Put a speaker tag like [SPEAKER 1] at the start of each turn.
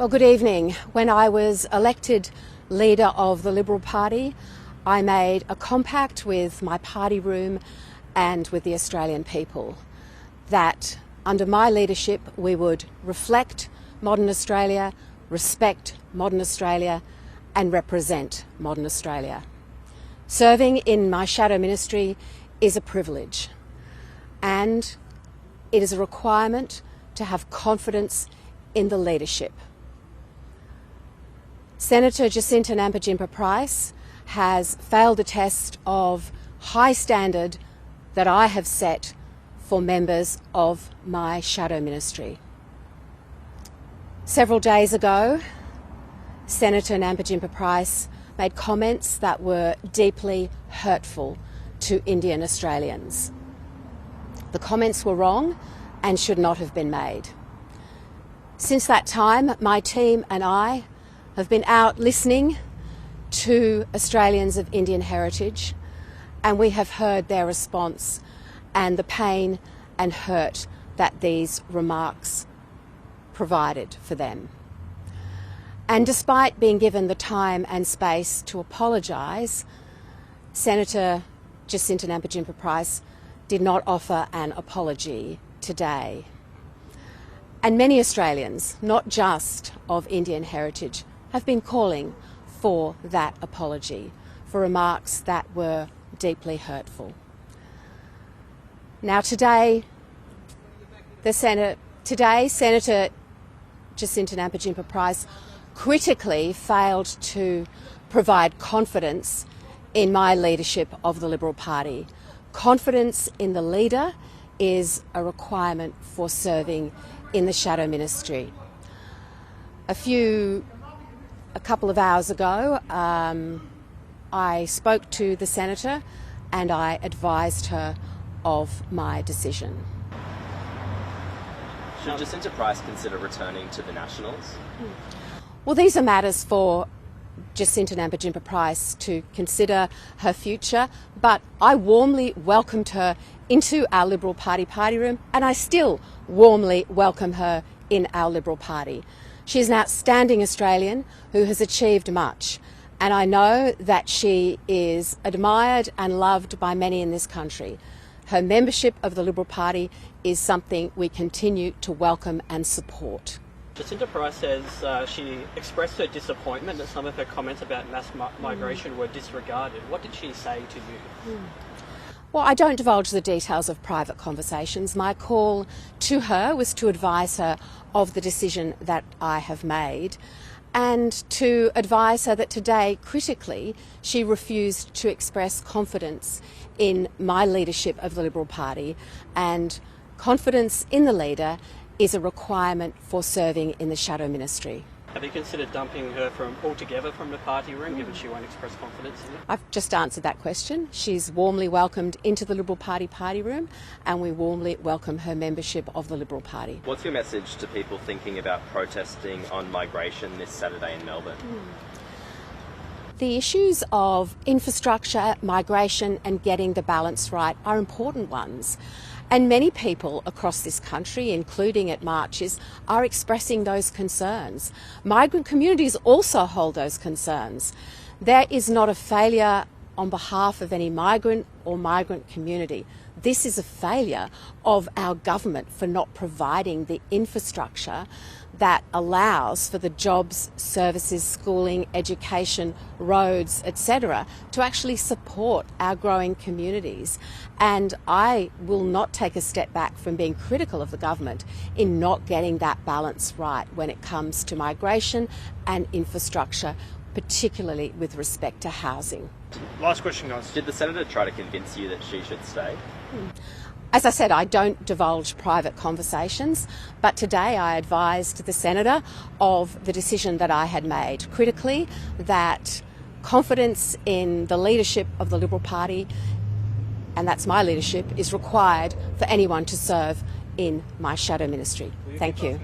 [SPEAKER 1] Well, good evening. When I was elected leader of the Liberal Party, I made a compact with my party room and with the Australian people that under my leadership we would reflect modern Australia, respect modern Australia and represent modern Australia. Serving in my shadow ministry is a privilege and it is a requirement to have confidence in the leadership. Senator Jacinta Nampijinpa Price has failed the test of high standard that I have set for members of my shadow ministry. Several days ago, Senator Nampijinpa Price made comments that were deeply hurtful to Indian Australians. The comments were wrong and should not have been made. Since that time, my team and I have been out listening to Australians of Indian heritage, and we have heard their response and the pain and hurt that these remarks provided for them. And despite being given the time and space to apologise, Senator Jacinta Nampijinpa Price did not offer an apology today. And many Australians, not just of Indian heritage, have been calling for that apology, for remarks that were deeply hurtful. Now today, Senator Jacinta Nampijinpa Price critically failed to provide confidence in my leadership of the Liberal Party. Confidence in the leader is a requirement for serving in the shadow ministry. A couple of hours ago, I spoke to the Senator and I advised her of my decision.
[SPEAKER 2] Should Jacinta Price consider returning to the Nationals?
[SPEAKER 1] Well, these are matters for Jacinta Nampijinpa Price to consider her future, but I warmly welcomed her into our Liberal Party party room and I still warmly welcome her in our Liberal Party. She is an outstanding Australian who has achieved much, and I know that she is admired and loved by many in this country. Her membership of the Liberal Party is something we continue to welcome and support.
[SPEAKER 3] Jacinta Price says she expressed her disappointment that some of her comments about mass migration were disregarded. What did she say to you?
[SPEAKER 1] Well, I don't divulge the details of private conversations. My call to her was to advise her of the decision that I have made and to advise her that today, critically, she refused to express confidence in my leadership of the Liberal Party, and confidence in the leader is a requirement for serving in the shadow ministry.
[SPEAKER 3] Have you considered dumping her altogether from the party room, given she won't express confidence in you?
[SPEAKER 1] I've just answered that question. She's warmly welcomed into the Liberal Party party room and we warmly welcome her membership of the Liberal Party.
[SPEAKER 2] What's your message to people thinking about protesting on migration this Saturday in Melbourne?
[SPEAKER 1] The issues of infrastructure, migration and getting the balance right are important ones. And many people across this country, including at marches, are expressing those concerns. Migrant communities also hold those concerns. There is not a failure on behalf of any migrant or migrant community. This is a failure of our government for not providing the infrastructure that allows for the jobs, services, schooling, education, roads, etc., to actually support our growing communities. And I will not take a step back from being critical of the government in not getting that balance right when it comes to migration and infrastructure, particularly with respect to housing.
[SPEAKER 4] Last question, guys.
[SPEAKER 2] Did the Senator try to convince you that she should stay?
[SPEAKER 1] As I said, I don't divulge private conversations, but today I advised the Senator of the decision that I had made. Critically, that confidence in the leadership of the Liberal Party, and that's my leadership, is required for anyone to serve in my shadow ministry. Thank you.